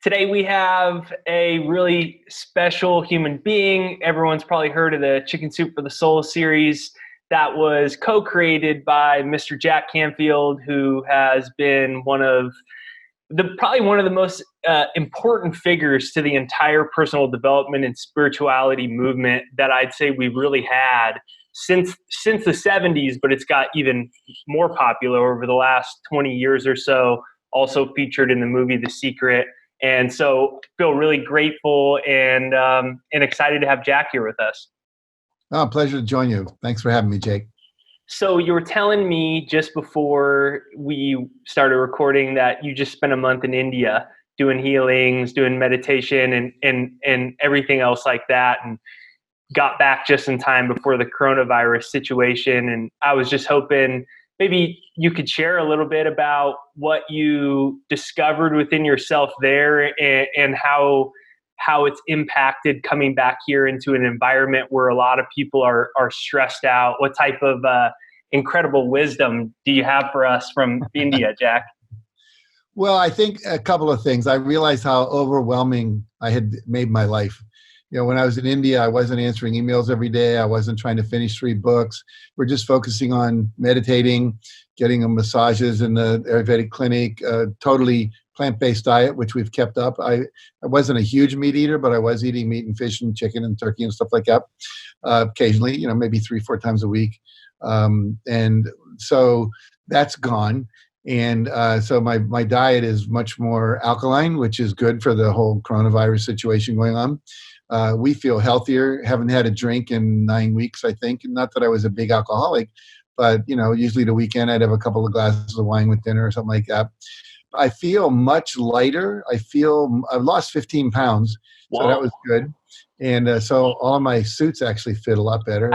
Today we have a really special human being. Everyone's probably heard of the Chicken Soup for the Soul series that was co-created by Mr. Jack Canfield, who has been probably one of the most important figures to the entire personal development and spirituality movement that I'd say we've really had since the 70s, but it's got even more popular over the last 20 years or so, also featured in the movie The Secret. And so feel really grateful and excited to have Jack here with us. Oh, pleasure to join you. Thanks for having me, Jake. So you were telling me just before we started recording that you just spent a month in India doing healings, doing meditation and everything else like that, and got back just in time before the coronavirus situation. And I was just hoping maybe you could share a little bit about what you discovered within yourself there and how it's impacted coming back here into an environment where a lot of people are stressed out. What type of incredible wisdom do you have for us from India, Jack? Well, I think a couple of things. I realized how overwhelming I had made my life. You know, when I was in India, I wasn't answering emails every day. I wasn't trying to finish 3 books. We're just focusing on meditating, getting massages in the Ayurvedic clinic, totally plant-based diet, which we've kept up. I wasn't a huge meat eater, but I was eating meat and fish and chicken and turkey and stuff like that occasionally, maybe 3-4 times a week. And so that's gone. And so my diet is much more alkaline, which is good for the whole coronavirus situation going on. We feel healthier. Haven't had a drink in 9 weeks, I think. Not that I was a big alcoholic, but usually the weekend I'd have a couple of glasses of wine with dinner or something like that. I feel much lighter. I've lost 15 pounds, so that was good. And so all of my suits actually fit a lot better.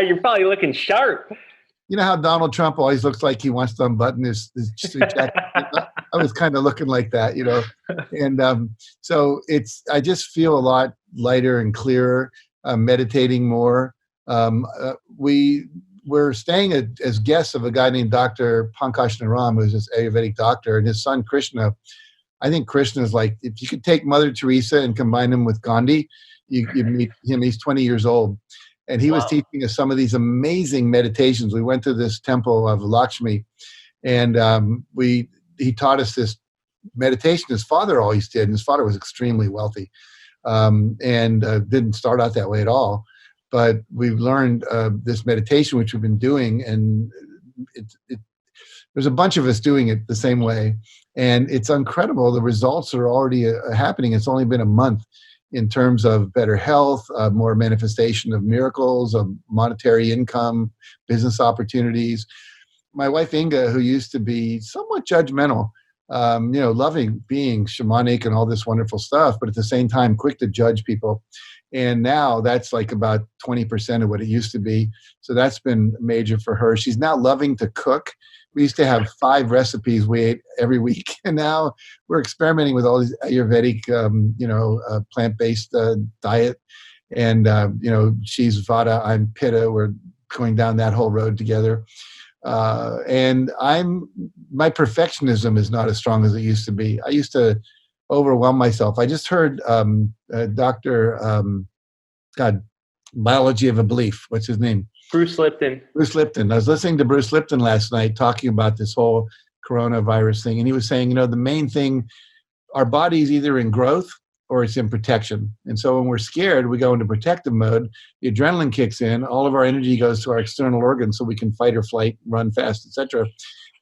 You're probably looking sharp. You know how Donald Trump always looks like he wants to unbutton his suit jacket? I was kind of looking like that, And so I just feel a lot lighter and clearer, meditating more. We're staying as guests of a guy named Dr. Pankaj Naram, who's this Ayurvedic doctor, and his son Krishna. I think Krishna is like, if you could take Mother Teresa and combine him with Gandhi, you meet him. He's 20 years old. And he was teaching us some of these amazing meditations. We went to this temple of Lakshmi, and he taught us this meditation his father always did. And his father was extremely wealthy and didn't start out that way at all. But we've learned this meditation, which we've been doing, and there's a bunch of us doing it the same way. And it's incredible. The results are already happening. It's only been a month in terms of better health, more manifestation of miracles, of monetary income, business opportunities. My wife, Inga, who used to be somewhat judgmental, loving being shamanic and all this wonderful stuff, but at the same time, quick to judge people. And now that's like about 20% of what it used to be. So that's been major for her. She's now loving to cook. We used to have 5 recipes we ate every week, and now we're experimenting with all these Ayurvedic, plant-based diet. And she's Vata, I'm Pitta. We're going down that whole road together. And my perfectionism is not as strong as it used to be. I used to overwhelm myself. I just heard Dr. Biology of a Belief. What's his name? Bruce Lipton. I was listening to Bruce Lipton last night talking about this whole coronavirus thing. And he was saying, the main thing, our body's either in growth or it's in protection. And so when we're scared, we go into protective mode. The adrenaline kicks in. All of our energy goes to our external organs so we can fight or flight, run fast, etc.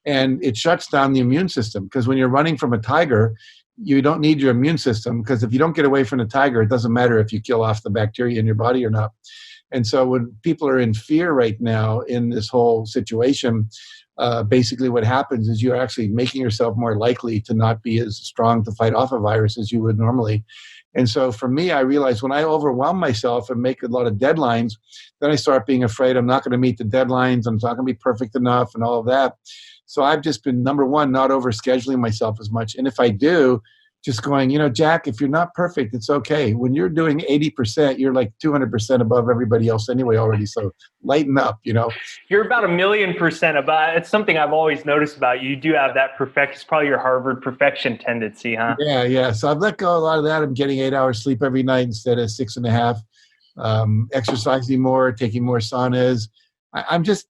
And it shuts down the immune system, because when you're running from a tiger, you don't need your immune system, because if you don't get away from the tiger, it doesn't matter if you kill off the bacteria in your body or not. And so when people are in fear right now in this whole situation, basically what happens is you're actually making yourself more likely to not be as strong to fight off a virus as you would normally. And so for me, I realized when I overwhelm myself and make a lot of deadlines, then I start being afraid I'm not going to meet the deadlines, I'm not going to be perfect enough and all of that. So I've just been, number one, not overscheduling myself as much. And if I do, just going, Jack, if you're not perfect, it's okay. When you're doing 80%, you're like 200% above everybody else anyway already. So lighten up, You're about 1,000,000% above. It's something I've always noticed about you. You do have that it's probably your Harvard perfection tendency, huh? Yeah. So I've let go a lot of that. I'm getting 8 hours sleep every night instead of 6.5. Exercising more, taking more saunas. I'm just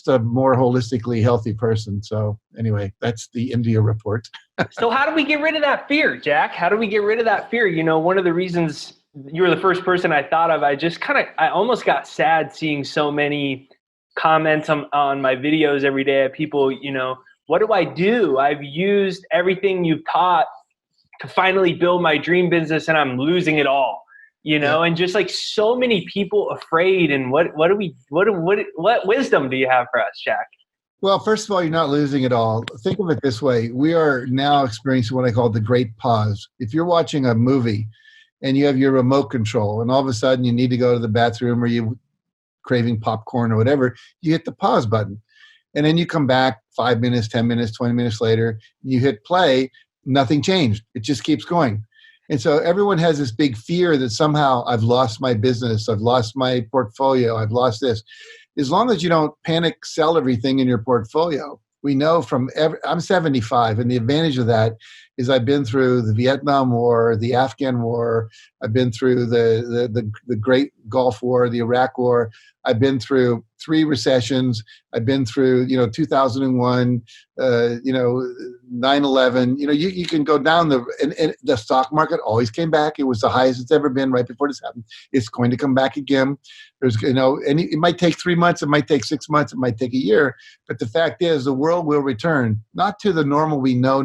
a more holistically healthy person. So anyway, that's the India report. So how do we get rid of that fear, Jack? How do we get rid of that fear? One of the reasons you were the first person I thought of, I almost got sad seeing so many comments on my videos every day of people, what do I do? I've used everything you've taught to finally build my dream business and I'm losing it all. And just like so many people afraid. And what wisdom do you have for us, Jack? Well, first of all, you're not losing it all. Think of it this way. We are now experiencing what I call the great pause. If you're watching a movie and you have your remote control and all of a sudden you need to go to the bathroom or you're craving popcorn or whatever, you hit the pause button. And then you come back 5 minutes, 10 minutes, 20 minutes later, you hit play, nothing changed. It just keeps going. And so everyone has this big fear that somehow I've lost my business, I've lost my portfolio, I've lost this. As long as you don't panic sell everything in your portfolio, we know I'm 75, and the advantage of that is I've been through the Vietnam War, the Afghan War, I've been through the Great Gulf War, the Iraq War, I've been through 3 recessions, I've been through 2001, 9/11. You can go down and the stock market always came back. It was the highest it's ever been right before this happened. It's going to come back again. There's and it might take 3 months, it might take 6 months, it might take a year, but the fact is the world will return not to the normal we know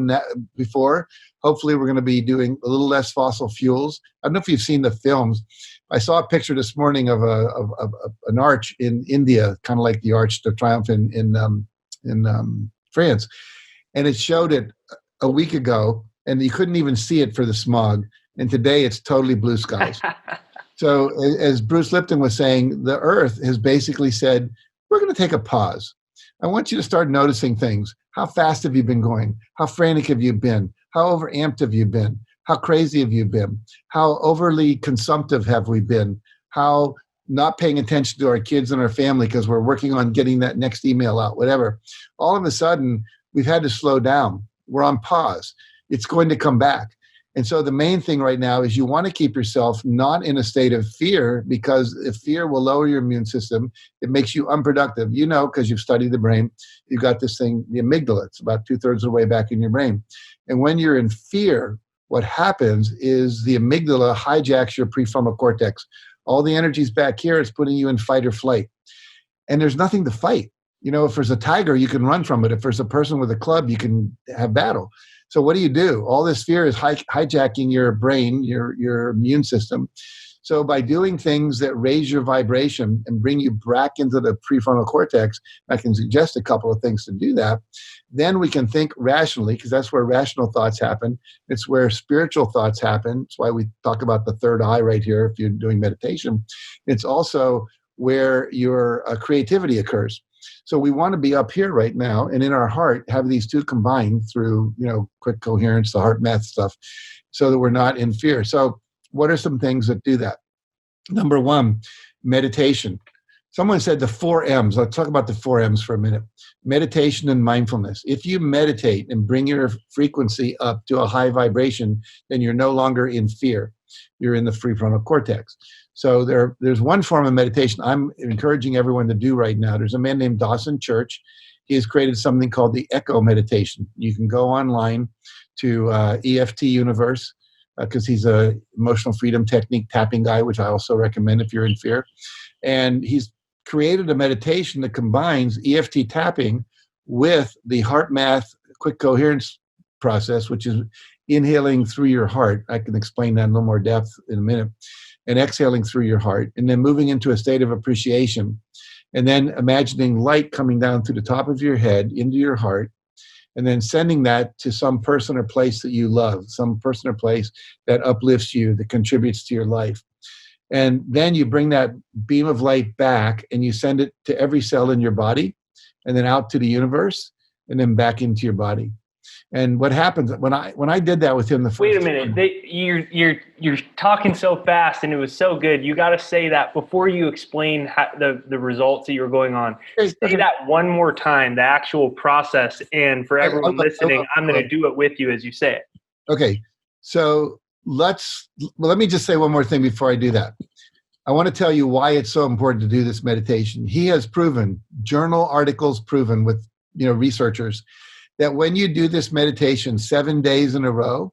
before. Hopefully we're going to be doing a little less fossil fuels. I don't know if you've seen the films. I saw a picture this morning of an arch in India, kind of like the Arch de Triomphe in France, and it showed it a week ago, and you couldn't even see it for the smog. And today it's totally blue skies. So as Bruce Lipton was saying, the Earth has basically said, we're going to take a pause. I want you to start noticing things. How fast have you been going? How frantic have you been? How overamped have you been? How crazy have you been? How overly consumptive have we been? How not paying attention to our kids and our family because we're working on getting that next email out, whatever. All of a sudden, we've had to slow down. We're on pause. It's going to come back. And so the main thing right now is you want to keep yourself not in a state of fear, because if fear will lower your immune system, it makes you unproductive. Because you've studied the brain, you've got this thing, the amygdala. It's about 2/3 of the way back in your brain. And when you're in fear, what happens is the amygdala hijacks your prefrontal cortex. All the energy's back here. It's putting you in fight or flight. And there's nothing to fight. If there's a tiger, you can run from it. If there's a person with a club, you can have battle. So what do? All this fear is hijacking your brain, your immune system. So by doing things that raise your vibration and bring you back into the prefrontal cortex, I can suggest a couple of things to do that. Then we can think rationally, because that's where rational thoughts happen. It's where spiritual thoughts happen. It's why we talk about the third eye right here if you're doing meditation. It's also where your creativity occurs. So we want to be up here right now, and in our heart have these two combined through, quick coherence, the heart math stuff, so that we're not in fear. So what are some things that do that? Number one, meditation. Someone said the 4 M's. Let's talk about the 4 M's for a minute. Meditation and mindfulness. If you meditate and bring your frequency up to a high vibration, then you're no longer in fear. You're in the prefrontal cortex. So there's one form of meditation I'm encouraging everyone to do right now. There's a man named Dawson Church. He has created something called the Echo meditation. You can go online to EFT Universe, because he's a emotional freedom technique tapping guy, which I also recommend if you're in fear. And he's created a meditation that combines EFT tapping with the heart math quick coherence process, which is inhaling through your heart. I can explain that in a little more depth in a minute. And exhaling through your heart, and then moving into a state of appreciation, and then imagining light coming down through the top of your head into your heart, and then sending that to some person or place that you love, some person or place that uplifts you, that contributes to your life. And then you bring that beam of light back and you send it to every cell in your body, and then out to the universe, and then back into your body. And what happens when I did that with him the first Wait a minute. time, You're talking so fast, and it was so good. You got to say that before you explain the results that you were going on. Say that one more time, the actual process. And for everyone listening, I'm going to do it with you as you say it. Okay. So let me just say one more thing before I do that. I want to tell you why it's so important to do this meditation. He has proven, journal articles proven with researchers, that when you do this meditation 7 days in a row,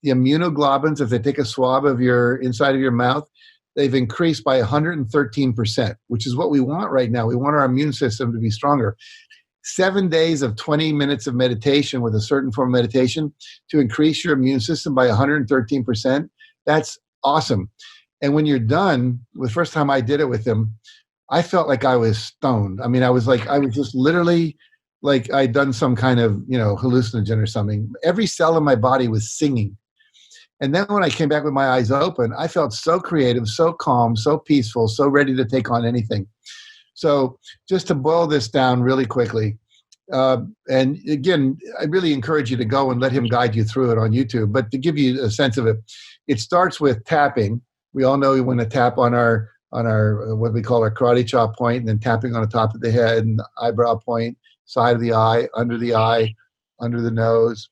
the immunoglobulins, if they take a swab of your inside of your mouth, they've increased by 113%, which is what we want right now. We want our immune system to be stronger. 7 days of 20 minutes of meditation with a certain form of meditation to increase your immune system by 113%. That's awesome. And when you're done, the first time I did it with him, I felt like I was stoned. I mean, I was just literally like I'd done some kind of, hallucinogen or something. Every cell in my body was singing. And then when I came back with my eyes open, I felt so creative, so calm, so peaceful, so ready to take on anything. So just to boil this down really quickly, and again, I really encourage you to go and let him guide you through it on YouTube. But to give you a sense of it, it starts with tapping. We all know we want to tap on our what we call our karate chop point, and then tapping on the top of the head and the eyebrow point, side of the eye, under the nose,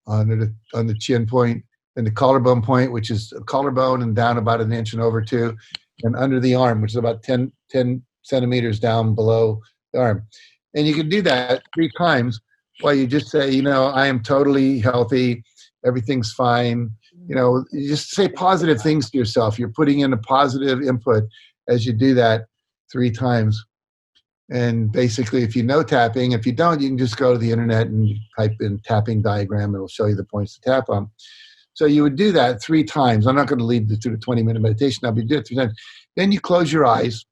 on the chin point, and the collarbone point, which is a collarbone and down about an inch and over two, and under the arm, which is about 10 centimeters down below the arm. And you can do that 3 times while you just say, I am totally healthy, everything's fine. You just say positive things to yourself. You're putting in a positive input as you do that 3 times. And basically, if you know tapping, if you don't, you can just go to the internet and type in tapping diagram. It'll show you the points to tap on. So you would do that 3 times. I'm not going to lead you through the 20-minute meditation. I'll be doing it 3 times. Then you close your eyes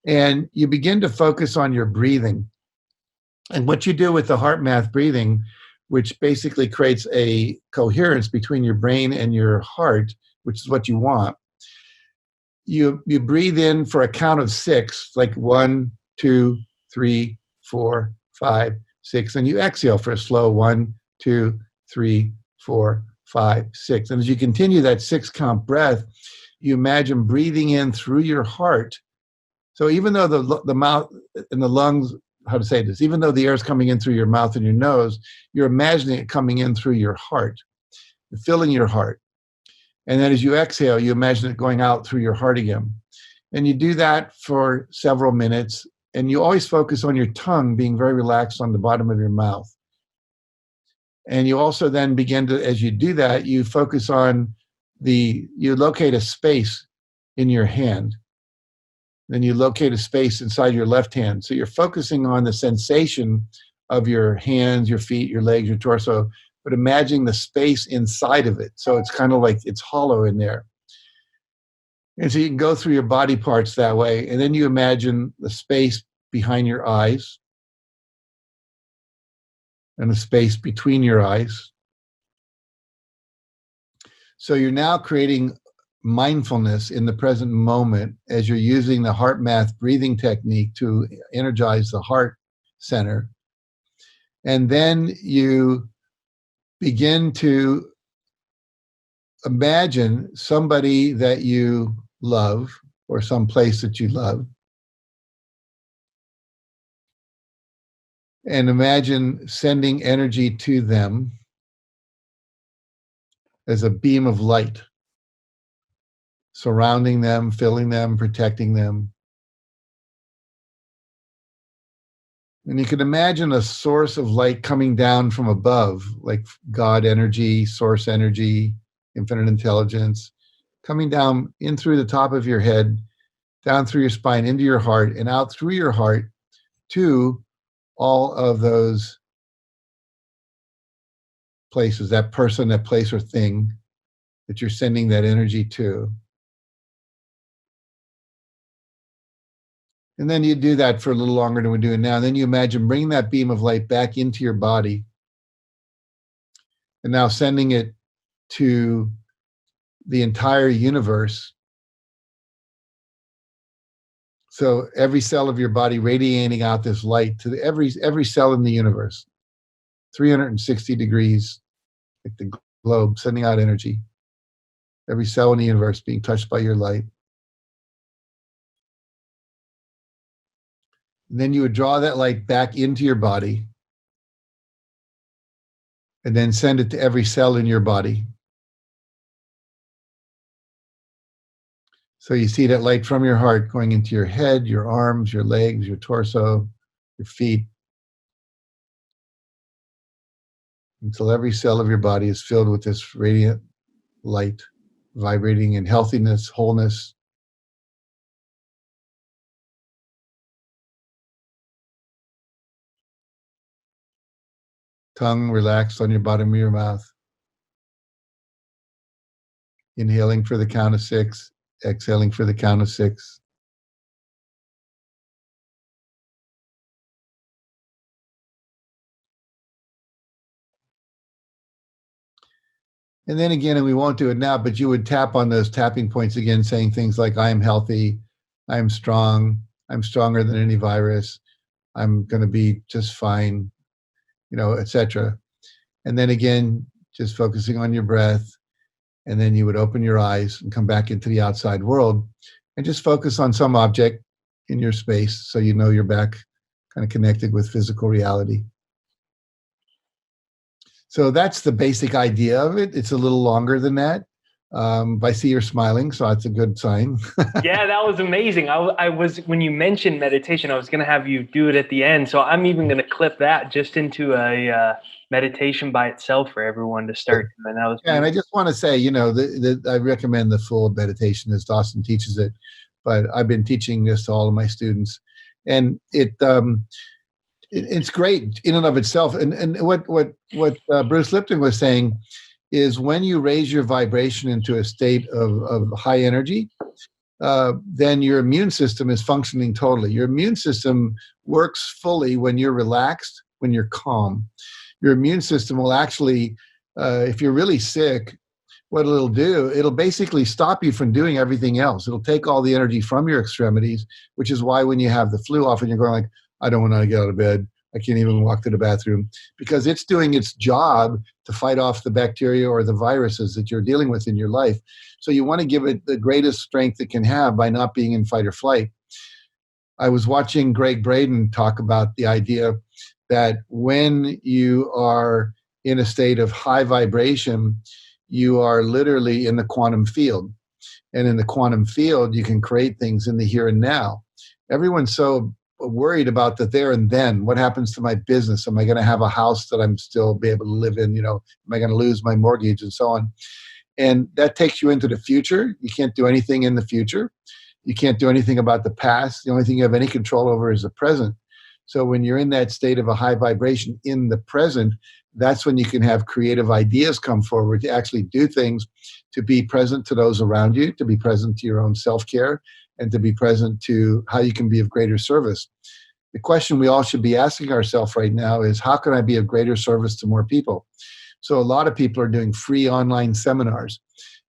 and you begin to focus on your breathing. And what you do with the heart math breathing, which basically creates a coherence between your brain and your heart, which is what you want. You breathe in for a count of 6, like 1, 2, 3, 4, 5, 6, and you exhale for a slow 1, 2, 3, 4, 5, 6. And as you continue that 6-count breath, you imagine breathing in through your heart. So even though the mouth and the lungs, how to say this, even though the air is coming in through your mouth and your nose, you're imagining it coming in through your heart, filling your heart. And then as you exhale, you imagine it going out through your heart again. And you do that for several minutes. And you always focus on your tongue being very relaxed on the bottom of your mouth. And you also then begin to, as you do that, you focus on you locate a space in your hand. Then you locate a space inside your left hand. So you're focusing on the sensation of your hands, your feet, your legs, your torso, but imagining the space inside of it. So it's kind of like it's hollow in there. And so you can go through your body parts that way. And then you imagine the space behind your eyes and the space between your eyes. So you're now creating mindfulness in the present moment as you're using the heart math breathing technique to energize the heart center. And then you begin to imagine somebody that you love or some place that you love. And imagine sending energy to them as a beam of light, surrounding them, filling them, protecting them. And you can imagine a source of light coming down from above, like God energy, source energy, infinite intelligence, coming down in through the top of your head, down through your spine, into your heart, and out through your heart to all of those places, that person, that place or thing that you're sending that energy to. And then you do that for a little longer than we're doing now. And then you imagine bringing that beam of light back into your body and now sending it to the entire universe. So every cell of your body radiating out this light to every cell in the universe. 360 degrees, like the globe, sending out energy. Every cell in the universe being touched by your light. And then you would draw that light back into your body and then send it to every cell in your body. So you see that light from your heart going into your head, your arms, your legs, your torso, your feet, until every cell of your body is filled with this radiant light, vibrating in healthiness, wholeness. Tongue relaxed on your bottom of your mouth. Inhaling for the count of 6, exhaling for the count of 6. And then again, and we won't do it now, but you would tap on those tapping points again, saying things like, I am healthy, I am strong, I'm stronger than any virus, I'm going to be just fine, etc. And then again, just focusing on your breath. And then you would open your eyes and come back into the outside world and just focus on some object in your space so you know you're back kind of connected with physical reality. So that's the basic idea of it. It's a little longer than that. But I see you're smiling, so that's a good sign. Yeah, that was amazing. I was, when you mentioned meditation, I was going to have you do it at the end. So I'm even going to clip that just into a meditation by itself for everyone to start doing. That was and I just want to say, I recommend the full meditation as Dawson teaches it, but I've been teaching this to all of my students, and it's great in and of itself. And what Bruce Lipton was saying is when you raise your vibration into a state of high energy, then your immune system is functioning totally. Your immune system works fully when you're relaxed, when you're calm. Your immune system will actually, if you're really sick, what it'll do, it'll basically stop you from doing everything else. It'll take all the energy from your extremities, which is why when you have the flu, often you're going like, I don't want to get out of bed. I can't even walk to the bathroom, because it's doing its job to fight off the bacteria or the viruses that you're dealing with in your life. So you want to give it the greatest strength it can have by not being in fight or flight. I was watching Greg Braden talk about the idea that when you are in a state of high vibration, you are literally in the quantum field. And in the quantum field, you can create things in the here and now. Everyone's so worried about the there and then. What happens to my business? Am I going to have a house that I'm still be able to live in? Am I going to lose my mortgage and so on? And that takes you into the future. You can't do anything in the future. You can't do anything about the past. The only thing you have any control over is the present. So when you're in that state of a high vibration in the present, that's when you can have creative ideas come forward to actually do things, to be present to those around you, to be present to your own self-care, and to be present to how you can be of greater service. The question we all should be asking ourselves right now is, how can I be of greater service to more people? So a lot of people are doing free online seminars.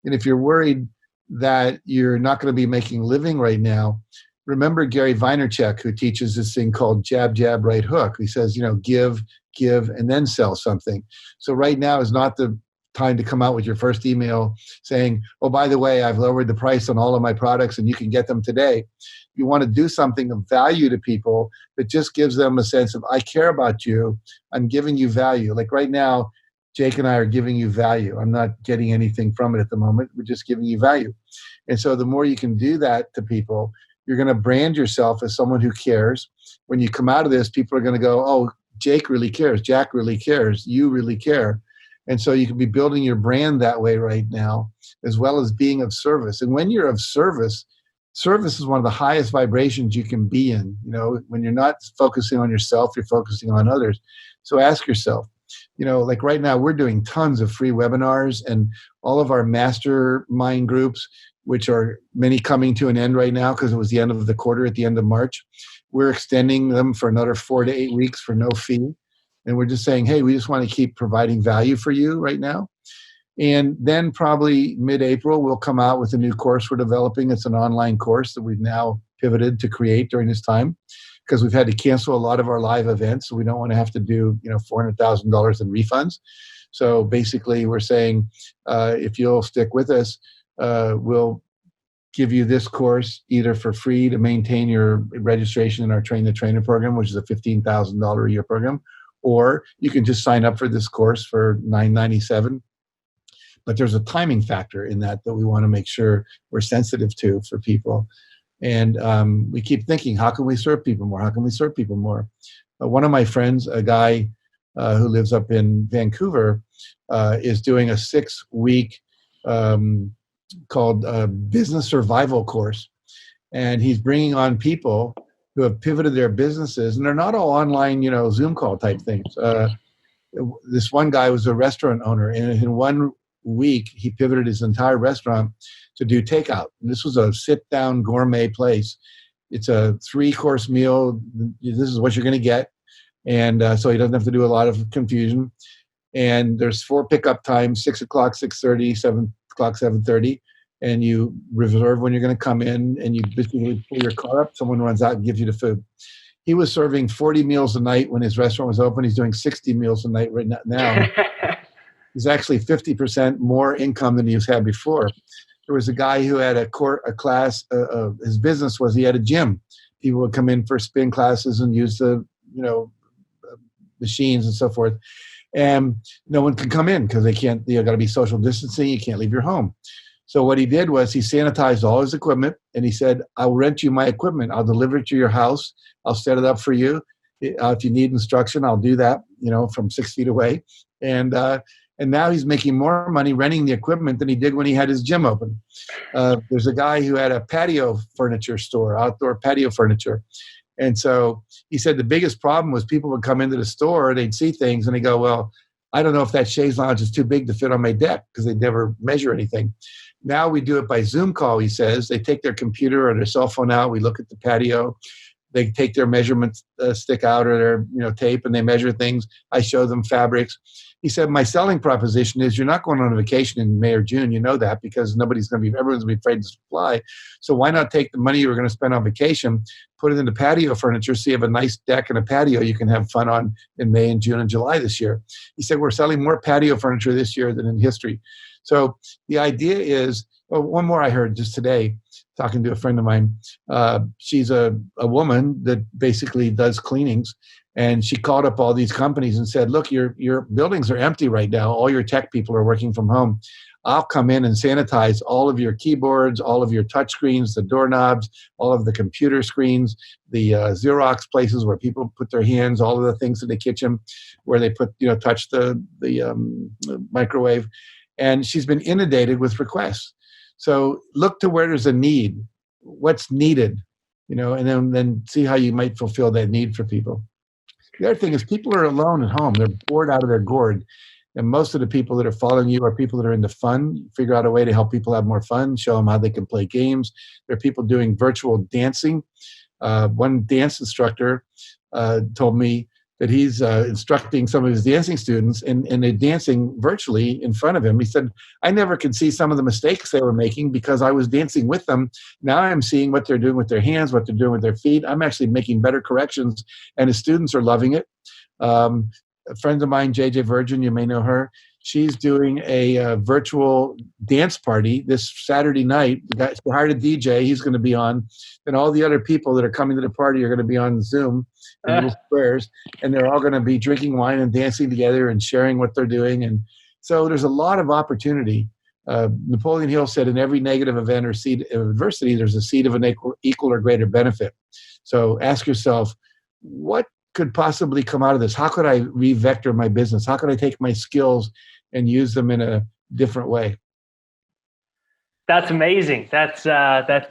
And if you're worried that you're not going to be making a living right now, remember Gary Vaynerchuk, who teaches this thing called jab, jab, right hook. He says, give, and then sell something. So right now is not the time to come out with your first email saying, oh, by the way, I've lowered the price on all of my products and you can get them today. You want to do something of value to people that just gives them a sense of, I care about you. I'm giving you value. Like right now, Jake and I are giving you value. I'm not getting anything from it at the moment. We're just giving you value. And so the more you can do that to people, you're going to brand yourself as someone who cares. When you come out of this, people are going to go, oh, Jake really cares. Jack really cares. You really care. And so you can be building your brand that way right now, as well as being of service. And when you're of service, service is one of the highest vibrations you can be in. When you're not focusing on yourself, you're focusing on others. So ask yourself, like right now, we're doing tons of free webinars, and all of our mastermind groups, which are many coming to an end right now because it was the end of the quarter at the end of March. We're extending them for another 4 to 8 weeks for no fee. And we're just saying, hey, we just want to keep providing value for you right now. And then probably mid-April, we'll come out with a new course we're developing. It's an online course that we've now pivoted to create during this time, because we've had to cancel a lot of our live events. So we don't want to have to do, $400,000 in refunds. So basically we're saying, if you'll stick with us, we'll give you this course either for free to maintain your registration in our Train the Trainer program, which is a $15,000 a year program, or you can just sign up for this course for $997. But there's a timing factor in that we want to make sure we're sensitive to for people. And we keep thinking, how can we serve people more? How can we serve people more? One of my friends, a guy who lives up in Vancouver, is doing a 6-week called Business Survival course. And he's bringing on people who have pivoted their businesses, and they're not all online, Zoom call type things. This one guy was a restaurant owner, and in 1 week, he pivoted his entire restaurant to do takeout. And this was a sit-down gourmet place. It's a 3-course meal. This is what you're going to get. And so he doesn't have to do a lot of confusion. And there's 4 pickup times, 6 o'clock, 6:30, 7 o'clock, 7:30. And you reserve when you're going to come in, and you basically pull your car up. Someone runs out and gives you the food. He was serving 40 meals a night when his restaurant was open. He's doing 60 meals a night right now. He's actually 50% more income than he's had before. There was a guy who had a class. His business was he had a gym. People would come in for spin classes and use the machines and so forth. And no one can come in because they can't. Got to be social distancing. You can't leave your home. So what he did was he sanitized all his equipment, and he said, "I'll rent you my equipment. I'll deliver it to your house. I'll set it up for you. If you need instruction, I'll do that. From 6 feet away." And now he's making more money renting the equipment than he did when he had his gym open. There's a guy who had a patio furniture store, outdoor patio furniture. And so he said the biggest problem was people would come into the store, they'd see things, and they go, well, I don't know if that chaise lounge is too big to fit on my deck, because they'd never measure anything. Now we do it by Zoom call, he says. They take their computer or their cell phone out. We look at the patio. They take their measurement stick out or their tape, and they measure things. I show them fabrics. He said, my selling proposition is you're not going on a vacation in May or June. You know that, because everyone's going to be afraid to fly. So why not take the money you were going to spend on vacation, put it into patio furniture, so you have a nice deck and a patio you can have fun on in May and June and July this year. He said, we're selling more patio furniture this year than in history. So the idea is, one more I heard just today, talking to a friend of mine. She's a woman that basically does cleanings. And she called up all these companies and said, look, your buildings are empty right now. All your tech people are working from home. I'll come in and sanitize all of your keyboards, all of your touch screens, the doorknobs, all of the computer screens, the Xerox places where people put their hands, all of the things in the kitchen where they touch the microwave. And she's been inundated with requests. So look to where there's a need, what's needed, and then see how you might fulfill that need for people. The other thing is people are alone at home. They're bored out of their gourd. And most of the people that are following you are people that are into fun. Figure out a way to help people have more fun, show them how they can play games. There are people doing virtual dancing. One dance instructor told me that he's instructing some of his dancing students, and they're dancing virtually in front of him. He said, I never could see some of the mistakes they were making because I was dancing with them. Now I'm seeing what they're doing with their hands, what they're doing with their feet. I'm actually making better corrections, and his students are loving it. A friend of mine, JJ Virgin, you may know her, she's doing a virtual dance party this Saturday night. She hired a DJ. He's going to be on. And all the other people that are coming to the party are going to be on Zoom in little squares. And they're all going to be drinking wine and dancing together and sharing what they're doing. And so there's a lot of opportunity. Napoleon Hill said, in every negative event or seed of adversity, there's a seed of an equal or greater benefit. So ask yourself, what could possibly come out of this? How could I re-vector my business? How could I take my skills and use them in a different way? That's amazing. That's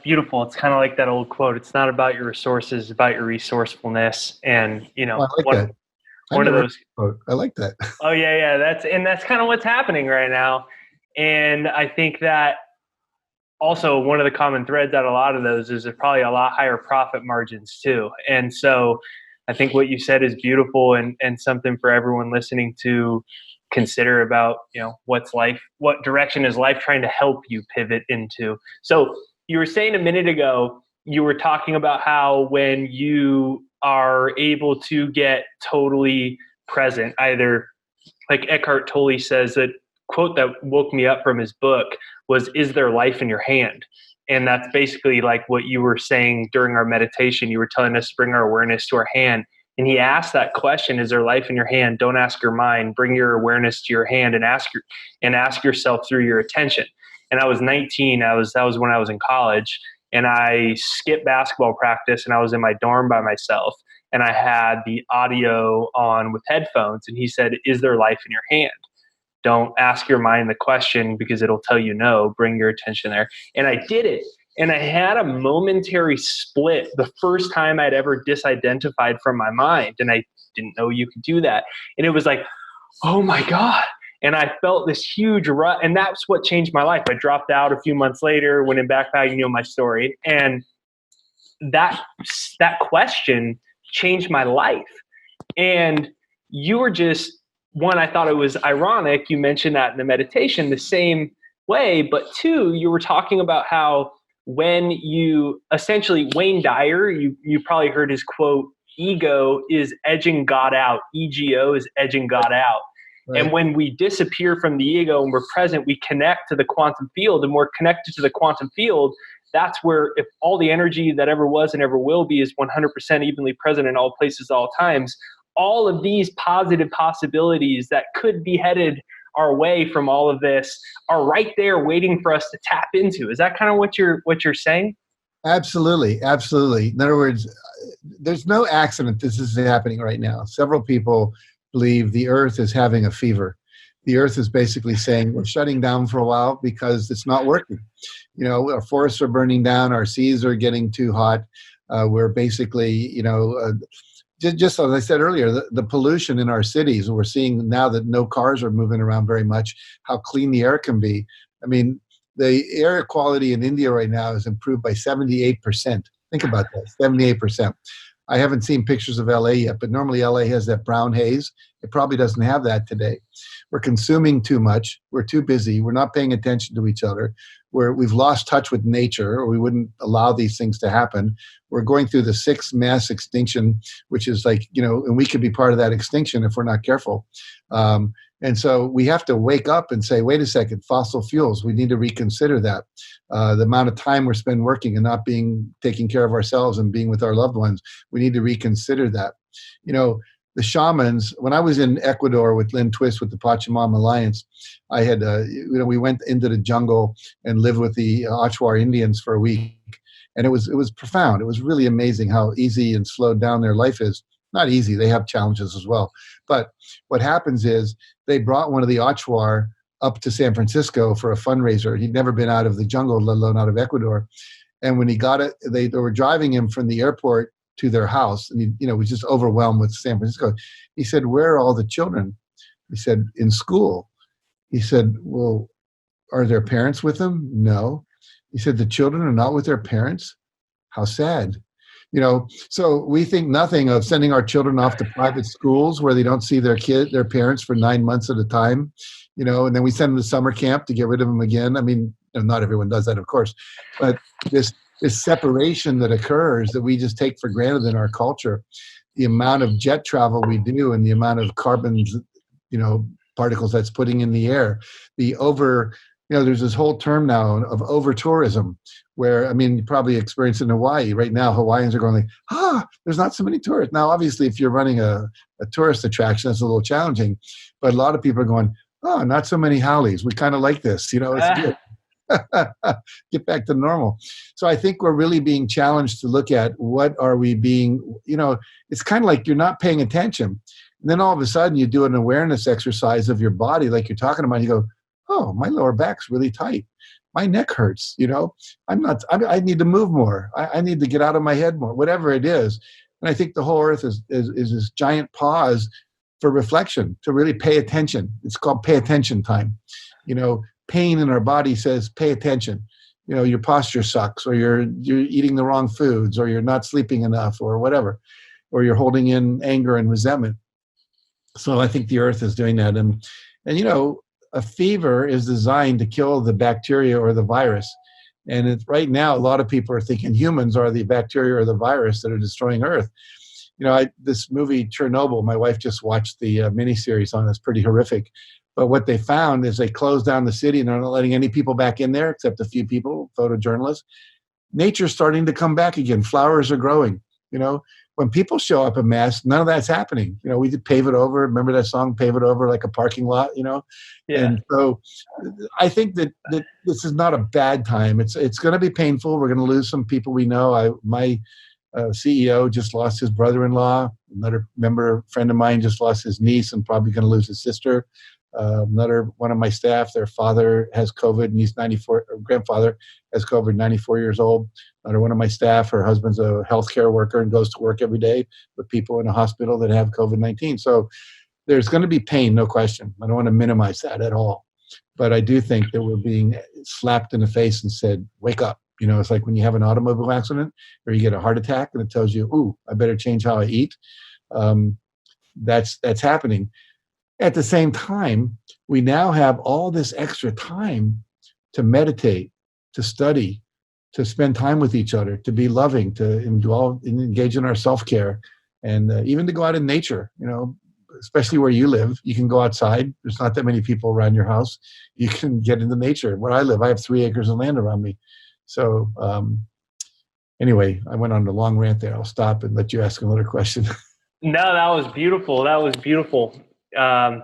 beautiful. It's kind of like that old quote. It's not about your resources, it's about your resourcefulness. And I like that. One of those. I like that. Oh yeah. That's kind of what's happening right now. And I think that also one of the common threads out of a lot of those is there's probably a lot higher profit margins too. And so I think what you said is beautiful and something for everyone listening to consider about, what direction is life trying to help you pivot into. So you were saying a minute ago, you were talking about how when you are able to get totally present. Either, like Eckhart Tolle says, that quote that woke me up from his book was, "Is there life in your hand?" And that's basically like what you were saying during our meditation. You were telling us to bring our awareness to our hand. And he asked that question, "Is there life in your hand?" Don't ask your mind, bring your awareness to your hand and ask yourself through your attention. And I was 19. That was when I was in college, and I skipped basketball practice, and I was in my dorm by myself, and I had the audio on with headphones. And he said, "Is there life in your hand? Don't ask your mind the question because it'll tell you no. Bring your attention there." And I did it. And I had a momentary split, the first time I'd ever disidentified from my mind. And I didn't know you could do that. And it was like, oh my God. And I felt this huge rut. And that's what changed my life. I dropped out a few months later, went in backpacking, you know my story. And that question changed my life. And you were just, one, I thought it was ironic you mentioned that in the meditation the same way, but two, you were talking about how when you essentially, Wayne Dyer, you probably heard his quote, "Ego is edging God out. EGO is edging God out." Right. And when we disappear from the ego and we're present, we connect to the quantum field, and we're connected to the quantum field. That's where, if all the energy that ever was and ever will be is 100% evenly present in all places, all times, all of these positive possibilities that could be headed our way from all of this are right there waiting for us to tap into. Is that kind of what you're saying? Absolutely. Absolutely. In other words, there's no accident this is happening right now. Several people believe the earth is having a fever. The earth is basically saying we're shutting down for a while because it's not working. You know, our forests are burning down, our seas are getting too hot. We're basically, just as I said earlier, the pollution in our cities, we're seeing now that no cars are moving around very much, how clean the air can be. I mean, the air quality in India right now is improved by 78%. Think about that, 78%. I haven't seen pictures of LA yet, but normally LA has that brown haze. It probably doesn't have that today. We're consuming too much. We're too busy. We're not paying attention to each other. We've lost touch with nature, or we wouldn't allow these things to happen. We're going through the 6th mass extinction, which is like, and we could be part of that extinction if we're not careful. And so we have to wake up and say, wait a second, fossil fuels, we need to reconsider that. The amount of time we're spending working and not taking care of ourselves and being with our loved ones, we need to reconsider that. The shamans, when I was in Ecuador with Lynn Twist with the Pachamama Alliance, I had, we went into the jungle and lived with the Achuar Indians for a week. And it was profound. It was really amazing how easy and slowed down their life is. Not easy, they have challenges as well. But what happens is they brought one of the Achuar up to San Francisco for a fundraiser. He'd never been out of the jungle, let alone out of Ecuador. And when he got it, they were driving him from the airport to their house, and he was just overwhelmed with San Francisco. He said, "Where are all the children?" He said, "In school." He said, "Well, are their parents with them?" "No." He said, "The children are not with their parents? How sad." So we think nothing of sending our children off to private schools where they don't see their parents for 9 months at a time, and then we send them to summer camp to get rid of them again. I mean, not everyone does that, of course, but this separation that occurs that we just take for granted in our culture, the amount of jet travel we do and the amount of carbon, particles that's putting in the air, there's this whole term now of over-tourism where, you probably experience it in Hawaii. Right now, Hawaiians are going like, there's not so many tourists. Now, obviously, if you're running a tourist attraction, that's a little challenging. But a lot of people are going, not so many haoles. We kind of like this. It's good. Get back to normal. So I think we're really being challenged to look at what are we being, it's kind of like you're not paying attention. And then all of a sudden you do an awareness exercise of your body like you're talking about. You go, oh, my lower back's really tight. My neck hurts, I need to move more. I need to get out of my head more, whatever it is. And I think the whole earth is this giant pause for reflection, to really pay attention. It's called pay attention time. Pain in our body says, pay attention. Your posture sucks, or you're eating the wrong foods, or you're not sleeping enough, or whatever, or you're holding in anger and resentment. So I think the earth is doing that. And a fever is designed to kill the bacteria or the virus. And right now, a lot of people are thinking humans are the bacteria or the virus that are destroying Earth. this movie Chernobyl, my wife just watched the miniseries on it. It's pretty horrific. But what they found is they closed down the city and they're not letting any people back in there except a few people, photojournalists. Nature's starting to come back again. Flowers are growing. When people show up en masse, none of that's happening. We did Pave It Over. Remember that song, Pave It Over like a parking lot, Yeah. And so I think that this is not a bad time. It's going to be painful. We're going to lose some people we know. My CEO just lost his brother-in-law. Another friend of mine just lost his niece and probably going to lose his sister. Another one of my staff, their father has COVID and he's 94, grandfather has COVID, 94 years old. Another one of my staff, her husband's a healthcare worker and goes to work every day with people in a hospital that have COVID-19. So there's going to be pain, no question. I don't want to minimize that at all. But I do think that we're being slapped in the face and said, wake up. It's like when you have an automobile accident or you get a heart attack and it tells you, ooh, I better change how I eat. That's happening. At the same time, we now have all this extra time to meditate, to study, to spend time with each other, to be loving, to engage in our self-care, and even to go out in nature, especially where you live. You can go outside. There's not that many people around your house. You can get into nature. Where I live, I have 3 acres of land around me. So anyway, I went on a long rant there. I'll stop and let you ask another question. No, that was beautiful. I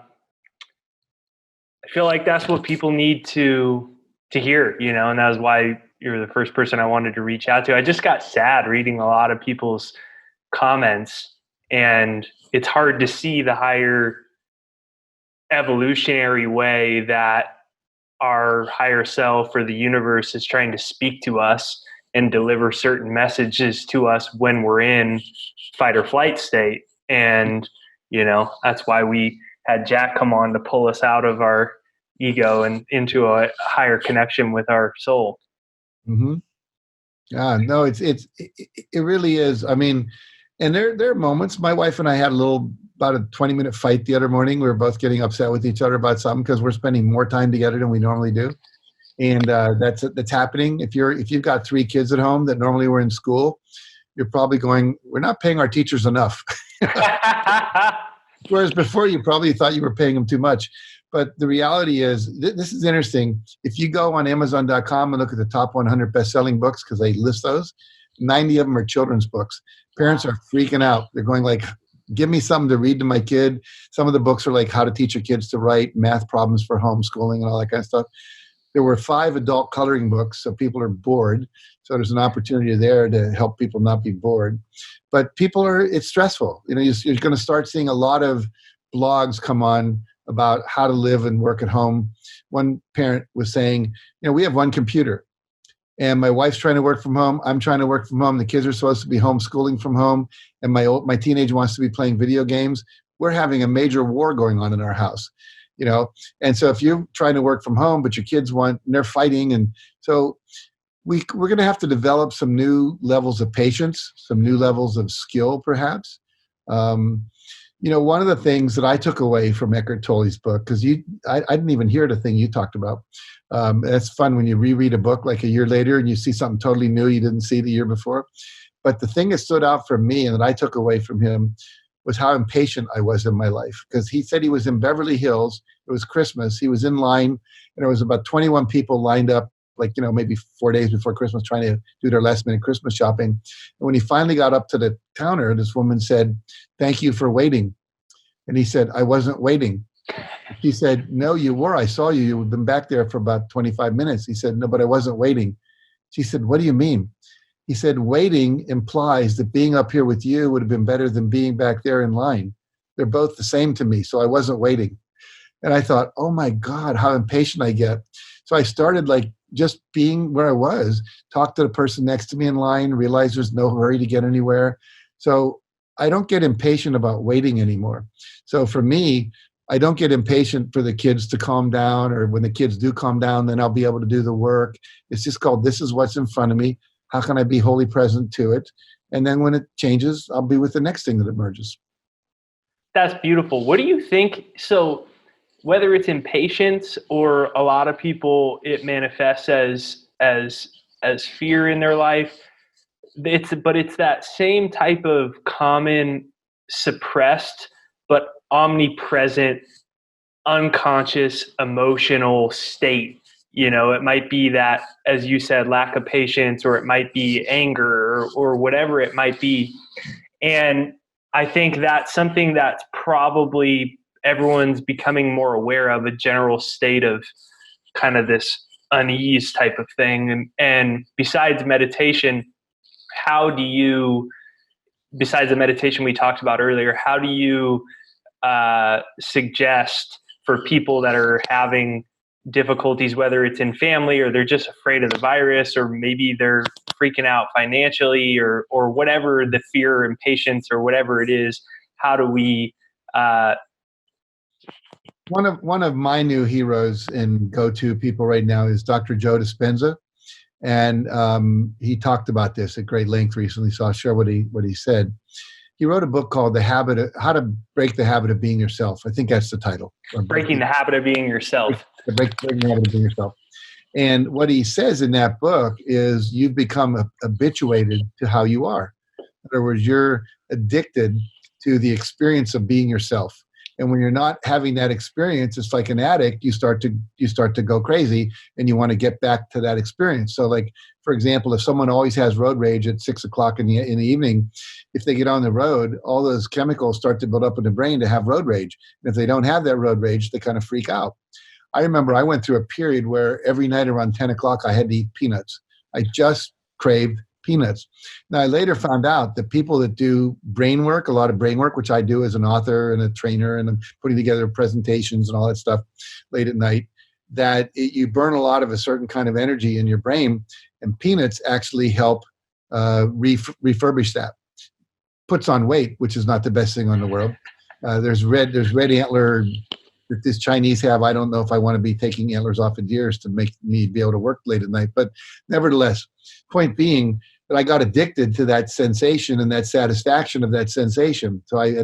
feel like that's what people need to hear, and that's why you're the first person I wanted to reach out to. I just got sad reading a lot of people's comments, and it's hard to see the higher evolutionary way that our higher self or the universe is trying to speak to us and deliver certain messages to us when we're in fight or flight state. And, that's why we had Jack come on to pull us out of our ego and into a higher connection with our soul. Mm-hmm. Yeah, no, it really is. I mean, and there are moments. My wife and I had about a 20-minute fight the other morning. We were both getting upset with each other about something because we're spending more time together than we normally do, and that's happening. If you've got 3 kids at home that normally were in school, you're probably going, we're not paying our teachers enough. Whereas before you probably thought you were paying them too much. But the reality is, this is interesting. If you go on Amazon.com and look at the top 100 best-selling books, because they list those, 90 of them are children's books. Parents are freaking out. They're going like, give me something to read to my kid. Some of the books are like how to teach your kids to write, math problems for homeschooling and all that kind of stuff. There were 5 adult coloring books, so people are bored. So there's an opportunity there to help people not be bored. But it's stressful. You're going to start seeing a lot of blogs come on about how to live and work at home. One parent was saying, we have one computer and my wife's trying to work from home. I'm trying to work from home. The kids are supposed to be homeschooling from home. And my teenager wants to be playing video games. We're having a major war going on in our house, And so if you're trying to work from home, but your kids and they're fighting. And so we're going to have to develop some new levels of patience, some new levels of skill, perhaps. One of the things that I took away from Eckhart Tolle's book, because I didn't even hear the thing you talked about. It's fun when you reread a book like a year later and you see something totally new you didn't see the year before. But the thing that stood out for me and that I took away from him was how impatient I was in my life. Because he said he was in Beverly Hills. It was Christmas. He was in line, and there was about 21 people lined up, maybe 4 days before Christmas, trying to do their last minute Christmas shopping. And when he finally got up to the counter, this woman said, "Thank you for waiting." And he said, "I wasn't waiting." He said, "No, you were. I saw you. You've been back there for about 25 minutes. He said, "No, but I wasn't waiting." She said, "What do you mean?" He said, "Waiting implies that being up here with you would have been better than being back there in line. They're both the same to me, so I wasn't waiting." And I thought, oh my God, how impatient I get. So I started just being where I was, talk to the person next to me in line, realize there's no hurry to get anywhere. So I don't get impatient about waiting anymore. So for me, I don't get impatient for the kids to calm down, or when the kids do calm down, then I'll be able to do the work. It's just called, this is what's in front of me. How can I be wholly present to it? And then when it changes, I'll be with the next thing that emerges. That's beautiful. What do you think? So whether it's impatience or a lot of people, it manifests as fear in their life. it's that same type of common suppressed but omnipresent unconscious emotional state. It might be that, as you said, lack of patience, or it might be anger, or whatever it might be. And I think that's something that's probably everyone's becoming more aware of, a general state of kind of this unease type of thing. And besides meditation, how do you, besides the meditation we talked about earlier, how do you suggest for people that are having difficulties, whether it's in family or they're just afraid of the virus, or maybe they're freaking out financially, or whatever the fear, impatience, or whatever it is, how do we one of my new heroes and go-to people right now is Dr. Joe Dispenza, and he talked about this at great length recently, so I'll share what he said. He wrote a book called How to Break the Habit of Being Yourself. I think that's the title. Breaking the Habit of Being Yourself. Breaking the Habit of Being Yourself. And what he says in that book is you've become habituated to how you are. In other words, you're addicted to the experience of being yourself. And when you're not having that experience, it's like an addict. You start to go crazy, and you want to get back to that experience. So, like, for example, if someone always has road rage at 6 o'clock in the evening, if they get on the road, all those chemicals start to build up in the brain to have road rage. And if they don't have that road rage, they kind of freak out. I remember I went through a period where every night around 10 o'clock, I had to eat peanuts. I just craved peanuts. Now, I later found out that people that do brain work, a lot of brain work, which I do as an author and a trainer, and I'm putting together presentations and all that stuff late at night, that you burn a lot of a certain kind of energy in your brain, and peanuts actually help refurbish that. Puts on weight, which is not the best thing on the world. There's red antler that this Chinese have. I don't know if I want to be taking antlers off of deers to make me be able to work late at night, but nevertheless, point being that I got addicted to that sensation and that satisfaction of that sensation. So I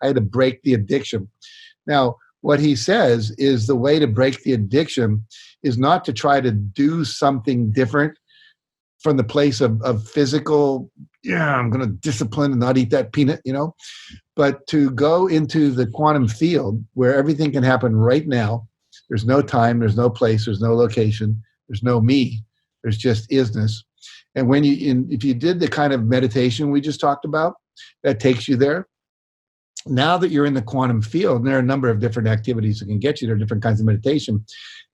had to break the addiction. Now, what he says is the way to break the addiction is not to try to do something different from the place of physical, I'm going to discipline and not eat that peanut, but to go into the quantum field where everything can happen right now. There's no time, there's no place, there's no location, there's no me, there's just isness. And if you did the kind of meditation we just talked about, that takes you there. Now that you're in the quantum field, and there are a number of different activities that can get you there, different kinds of meditation.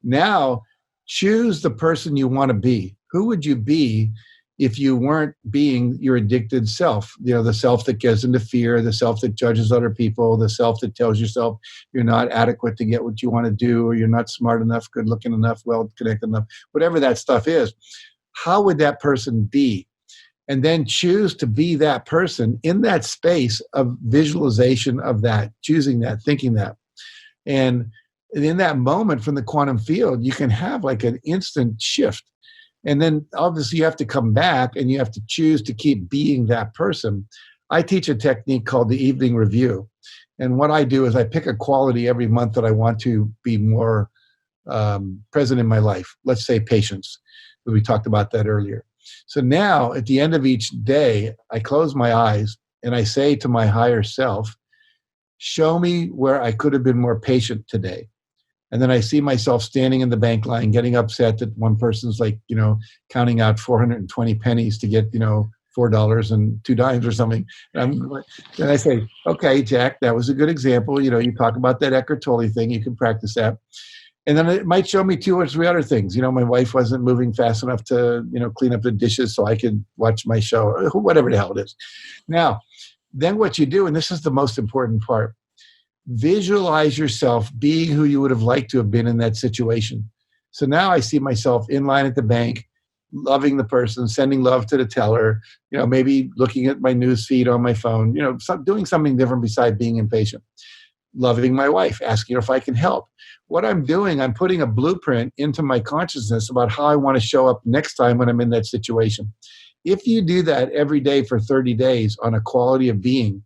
Now, choose the person you want to be. Who would you be if you weren't being your addicted self? The self that gets into fear, the self that judges other people, the self that tells yourself you're not adequate to get what you want to do, or you're not smart enough, good looking enough, well connected enough, whatever that stuff is. How would that person be? And then choose to be that person in that space of visualization of that, choosing that, thinking that. And in that moment from the quantum field, you can have like an instant shift. And then obviously you have to come back and you have to choose to keep being that person. I teach a technique called the evening review. And what I do is I pick a quality every month that I want to be more present in my life. Let's say patience. We talked about that earlier. So now at the end of each day, I close my eyes and I say to my higher self, show me where I could have been more patient today. And then I see myself standing in the bank line, getting upset that one person's counting out 420 pennies to get, $4 and 2 dimes or something. And I say, okay, Jack, that was a good example. You talk about that Eckhart Tolle thing. You can practice that. And then it might show me 2 or 3 other things. My wife wasn't moving fast enough to, clean up the dishes so I could watch my show, or whatever the hell it is. Now, then what you do, and this is the most important part, visualize yourself being who you would have liked to have been in that situation. So now I see myself in line at the bank, loving the person, sending love to the teller, maybe looking at my news feed on my phone, doing something different besides being impatient. Loving my wife, asking her if I can help. What I'm doing, I'm putting a blueprint into my consciousness about how I want to show up next time when I'm in that situation. If you do that every day for 30 days on a quality of being,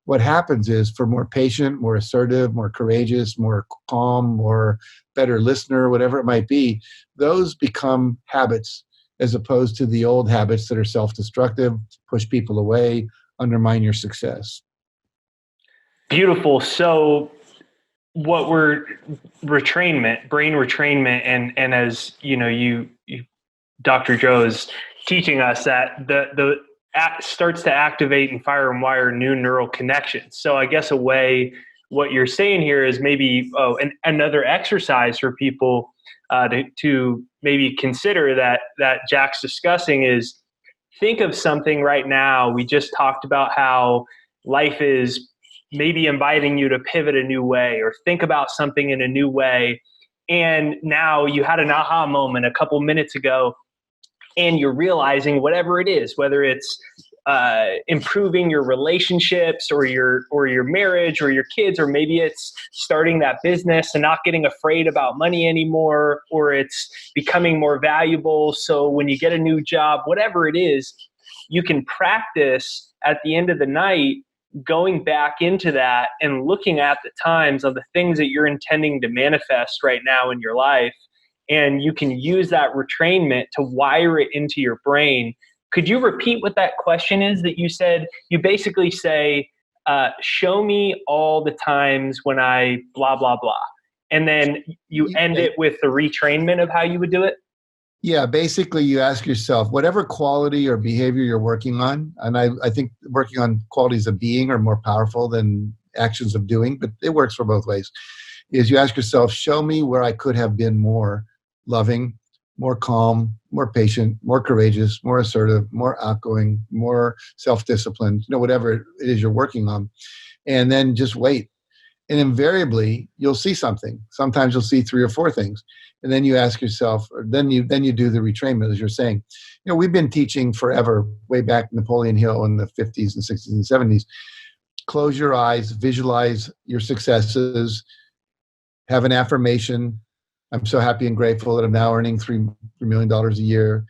what happens is for more patient, more assertive, more courageous, more calm, more better listener, whatever it might be, those become habits. as opposed to the old habits that are self-destructive, push people away, undermine your success. Beautiful. So what we're brain retrainment, and as you Dr. Joe is teaching us that the starts to activate and fire and wire new neural connections. So I guess what you're saying here is maybe another exercise for people to maybe consider that Jack's discussing is, think of something right now. We just talked about how life is maybe inviting you to pivot a new way, or think about something in a new way. And now you had an aha moment a couple minutes ago, and you're realizing whatever it is, whether it's improving your relationships or your marriage or your kids, or maybe it's starting that business and not getting afraid about money anymore, or it's becoming more valuable. So when you get a new job, whatever it is, you can practice at the end of the night going back into that and looking at the times of the things that you're intending to manifest right now in your life. And you can use that retrainment to wire it into your brain. Could you repeat what that question is that you said? You basically say, show me all the times when I blah, blah, blah. And then you end it with the retrainment of how you would do it? Yeah, basically you ask yourself, whatever quality or behavior you're working on, and I think working on qualities of being are more powerful than actions of doing, but it works for both ways, is you ask yourself, show me where I could have been more loving, more calm, more patient, more courageous, more assertive, more outgoing, more self-disciplined, whatever it is you're working on. And then just wait. And invariably, you'll see something. Sometimes you'll see 3 or 4 things. And then you ask yourself, or then you do the retrainment, as you're saying. We've been teaching forever, way back Napoleon Hill in the 50s and 60s and 70s. Close your eyes, visualize your successes, have an affirmation. I'm so happy and grateful that I'm now earning $3 million a year.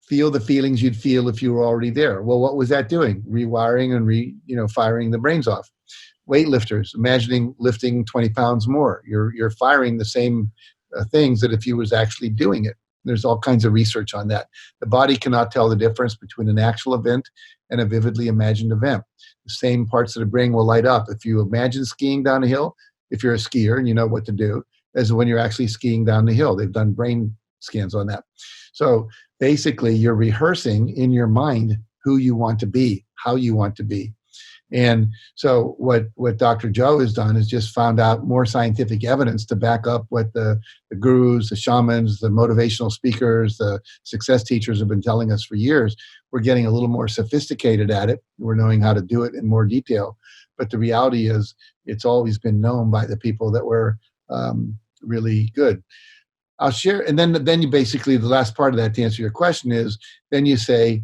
Feel the feelings you'd feel if you were already there. Well, what was that doing? Rewiring and firing the brains off. Weightlifters, imagining lifting 20 pounds more. You're firing the same things that if you was actually doing it. There's all kinds of research on that. The body cannot tell the difference between an actual event and a vividly imagined event. The same parts of the brain will light up if you imagine skiing down a hill, if you're a skier and you know what to do, as when you're actually skiing down the hill. They've done brain scans on that. So basically, you're rehearsing in your mind who you want to be, how you want to be. And so what Dr. Joe has done is just found out more scientific evidence to back up what the gurus, the shamans, the motivational speakers, the success teachers have been telling us for years. We're getting a little more sophisticated at it. We're knowing how to do it in more detail. But the reality is it's always been known by the people that were really good. I'll share, and then you basically, the last part of that to answer your question is, then you say,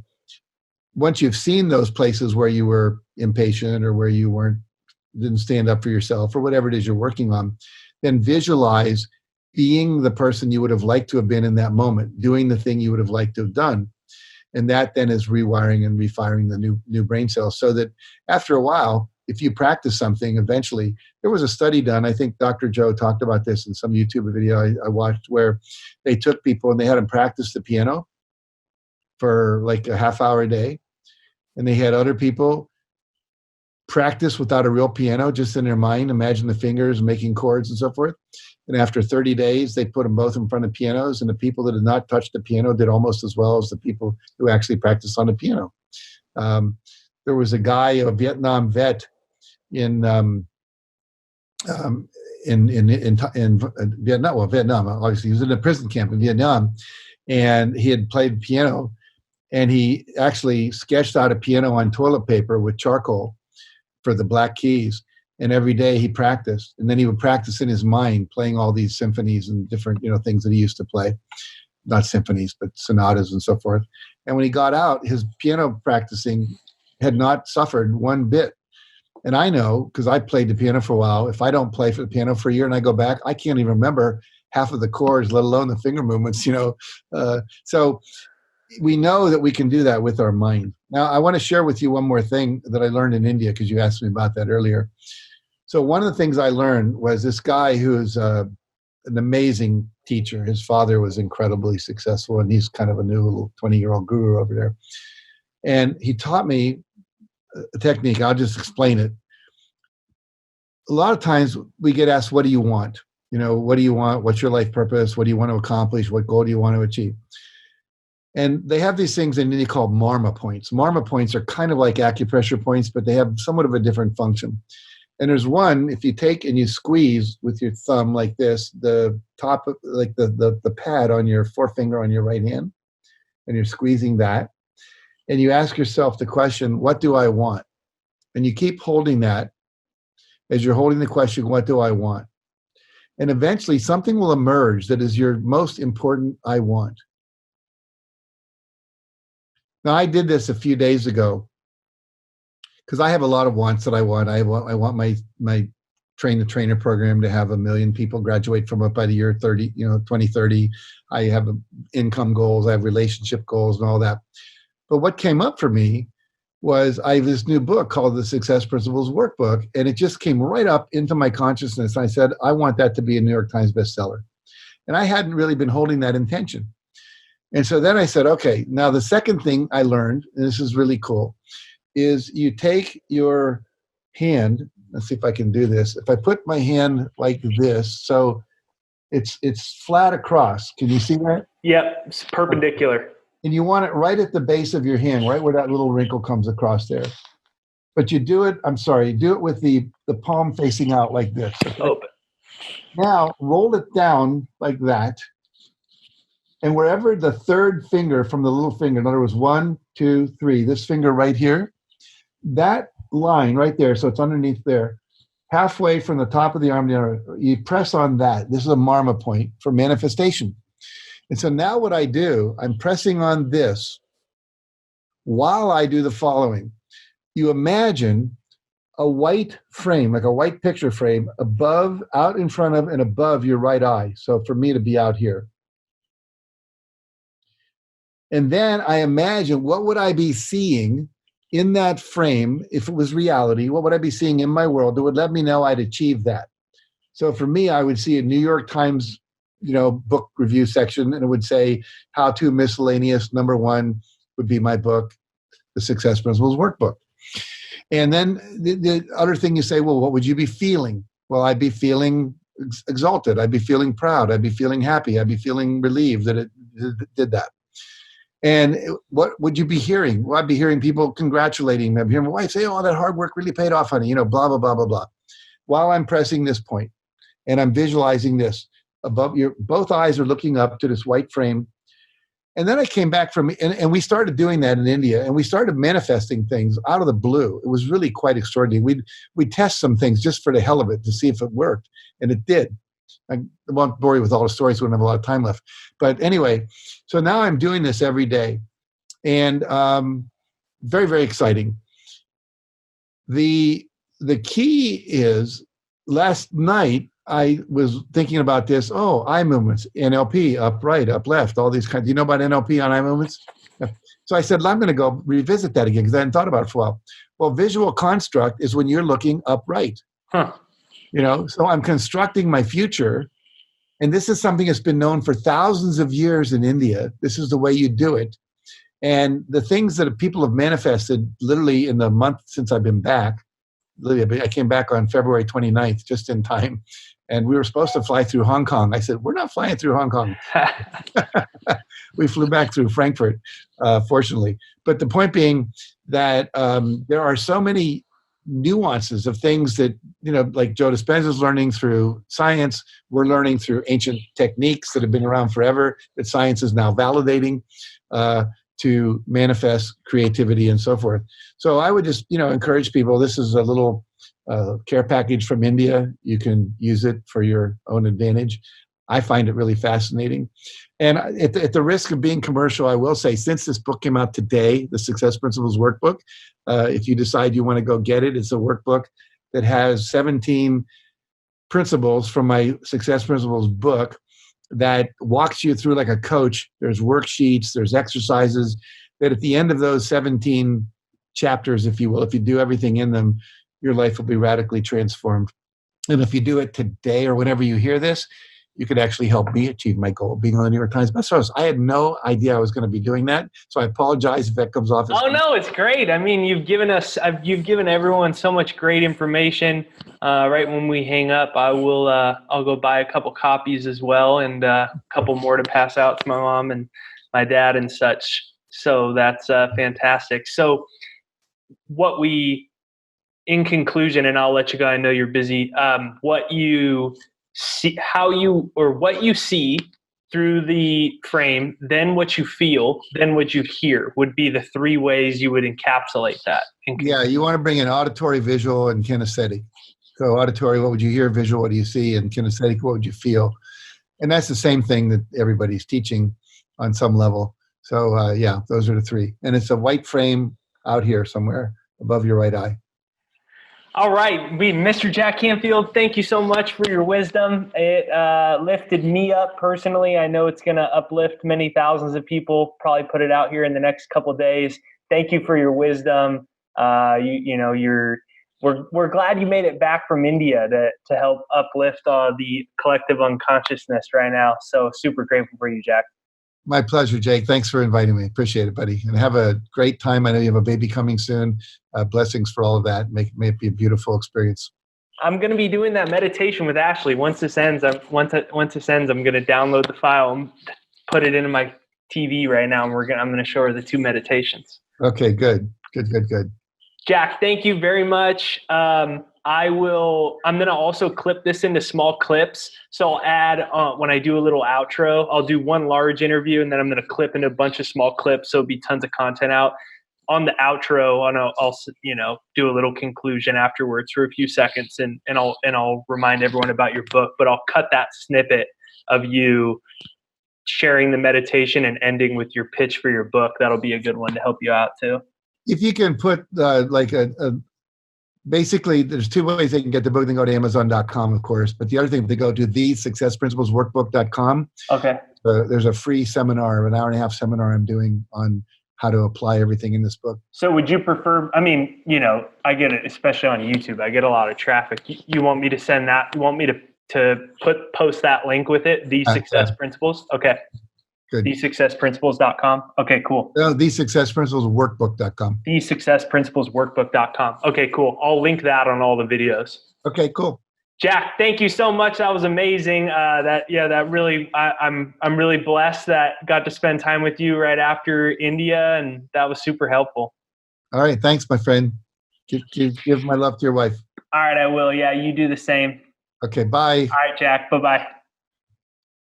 once you've seen those places where you were impatient or where you didn't stand up for yourself or whatever it is you're working on, then visualize being the person you would have liked to have been in that moment, doing the thing you would have liked to have done. And that then is rewiring and refiring the new brain cells, so that after a while, if you practice something, eventually, there was a study done, I think Dr. Joe talked about this in some YouTube video I watched, where they took people and they had them practice the piano for like a half hour a day. And they had other people practice without a real piano, just in their mind, imagine the fingers making chords and so forth. And after 30 days, they put them both in front of pianos, and the people that did not touch the piano did almost as well as the people who actually practiced on the piano. There was a guy, a Vietnam vet in Vietnam, obviously, he was in a prison camp in Vietnam, and he had played piano. And he actually sketched out a piano on toilet paper with charcoal for the black keys. And every day he practiced. And then he would practice in his mind, playing all these symphonies and different, things that he used to play. Not symphonies, but sonatas and so forth. And when he got out, his piano practicing had not suffered one bit. And I know, because I played the piano for a while, if I don't play for the piano for a year and I go back, I can't even remember half of the chords, let alone the finger movements, So we know that we can do that with our mind. Now, I want to share with you one more thing that I learned in India, because you asked me about that earlier. So one of the things I learned was this guy who's an amazing teacher. His father was incredibly successful, and he's kind of a new little 20-year-old guru over there. And he taught me a technique. I'll just explain it. A lot of times we get asked, what do you want? What do you want? What's your life purpose? What do you want to accomplish? What goal do you want to achieve? And they have these things in India called Marma points. Marma points are kind of like acupressure points, but they have somewhat of a different function. And there's one, if you take and you squeeze with your thumb like this, the top, like the pad on your forefinger on your right hand, and you're squeezing that, and you ask yourself the question, what do I want? And you keep holding that as you're holding the question, what do I want? And eventually something will emerge that is your most important I want. Now, I did this a few days ago because I have a lot of wants that I want. I want my train-the-trainer program to have 1 million people graduate from it by the year 2030. I have income goals. I have relationship goals and all that. But what came up for me was I have this new book called The Success Principles Workbook, and it just came right up into my consciousness. I said, I want that to be a New York Times bestseller. And I hadn't really been holding that intention. And so then I said, okay, now the second thing I learned, and this is really cool, is you take your hand, let's see if I can do this. If I put my hand like this, so it's flat across. Can you see that? Yep, it's perpendicular. And you want it right at the base of your hand, right where that little wrinkle comes across there. But you do it, do it with the palm facing out like this. Okay? Open. Now, roll it down like that. And wherever the third finger from the little finger, in other words, 1, 2, 3, this finger right here, that line right there, so it's underneath there, halfway from the top of the arm, you press on that. This is a Marma point for manifestation. And so now what I do, I'm pressing on this while I do the following. You imagine a white frame, like a white picture frame, above, out in front of and above your right eye. So for me to be out here. And then I imagine, what would I be seeing in that frame if it was reality? What would I be seeing in my world that would let me know I'd achieved that? So for me, I would see a New York Times book review section, and it would say, how to miscellaneous, #1 would be my book, The Success Principles Workbook. And then the other thing you say, well, what would you be feeling? Well, I'd be feeling exalted. I'd be feeling proud. I'd be feeling happy. I'd be feeling relieved that it did that. And what would you be hearing? Well, I'd be hearing people congratulating me. I'd be hearing my wife say, oh, that hard work really paid off, honey, blah, blah, blah, blah, blah. While I'm pressing this point and I'm visualizing this, above both eyes are looking up to this white frame. And then I came back and we started doing that in India, and we started manifesting things out of the blue. It was really quite extraordinary. We'd test some things just for the hell of it to see if it worked, and it did. I won't bore you with all the stories. We don't have a lot of time left. But anyway, so now I'm doing this every day, and very, very exciting. The key is, last night, I was thinking about this. Oh, eye movements, NLP, up, right, up, left, all these kinds. Do you know about NLP on eye movements? So I said, I'm going to go revisit that again because I hadn't thought about it for a while. Well, visual construct is when you're looking upright. Huh. So I'm constructing my future. And this is something that's been known for thousands of years in India. This is the way you do it. And the things that people have manifested literally in the month since I've been back, I came back on February 29th, just in time. And we were supposed to fly through Hong Kong. I said, we're not flying through Hong Kong. We flew back through Frankfurt, fortunately. But the point being that there are so many nuances of things that, like Joe Dispenza's learning through science, we're learning through ancient techniques that have been around forever, that science is now validating to manifest creativity and so forth. So I would just, encourage people, this is a little care package from India. You can use it for your own advantage. I find it really fascinating. And at the risk of being commercial, I will say, since this book came out today, the Success Principles Workbook, if you decide you want to go get it, it's a workbook that has 17 principles from my Success Principles book that walks you through like a coach. There's worksheets, there's exercises that at the end of those 17 chapters, if you will, if you do everything in them, your life will be radically transformed. And if you do it today or whenever you hear this, you could actually help me achieve my goal of being on the New York Times bestseller list. I had no idea I was going to be doing that. So I apologize if that comes off as... Oh, no, it's great. I mean, you've given everyone so much great information. Right when we hang up, I'll go buy a couple copies as well, and a couple more to pass out to my mom and my dad and such. So that's fantastic. So in conclusion, and I'll let you go, I know you're busy, what you see through the frame, then what you feel, then what you hear would be the three ways you would encapsulate that. Yeah, you want to bring in auditory, visual, and kinesthetic. So auditory, what would you hear? Visual, what do you see? And kinesthetic, what would you feel? And that's the same thing that everybody's teaching on some level. So yeah, those are the three. And it's a white frame out here somewhere above your right eye. All right, Mr. Jack Canfield, thank you so much for your wisdom. It lifted me up personally. I know it's going to uplift many thousands of people, probably put it out here in the next couple of days. Thank you for your wisdom. We're glad you made it back from India to help uplift the collective unconsciousness right now. So super grateful for you, Jack. My pleasure, Jake. Thanks for inviting me. Appreciate it, buddy. And have a great time. I know you have a baby coming soon. Blessings for all of that. May it be a beautiful experience. I'm going to be doing that meditation with Ashley. Once this ends, I'm going to download the file and put it into my TV right now. And I'm going to show her the two meditations. Okay, good. Jack, thank you very much. I'm going to also clip this into small clips. So I'll add, when I do a little outro, I'll do one large interview and then I'm going to clip into a bunch of small clips. So it'll be tons of content out. On the outro, I'll do a little conclusion afterwards for a few seconds and I'll remind everyone about your book, but I'll cut that snippet of you sharing the meditation and ending with your pitch for your book. That'll be a good one to help you out too. If you can put basically, there's two ways they can get the book. They can go to Amazon.com, of course. But the other thing, they go to thesuccessprinciplesworkbook.com. Okay. There's a free seminar, an hour and a half seminar I'm doing on how to apply everything in this book. So would you prefer, I get it, especially on YouTube, I get a lot of traffic. You want me to send that? You want me to post that link with it? The Success Principles? Okay. Good. TheSuccessPrinciples.com. Okay, cool. No, TheSuccessPrinciplesWorkbook.com. TheSuccessPrinciplesWorkbook.com. Okay, cool. I'll link that on all the videos. Okay, cool. Jack, thank you so much. That was amazing. I'm really blessed that got to spend time with you right after India, and that was super helpful. All right, thanks, my friend. Give my love to your wife. All right, I will. Yeah, you do the same. Okay, bye. All right, Jack. Bye-bye.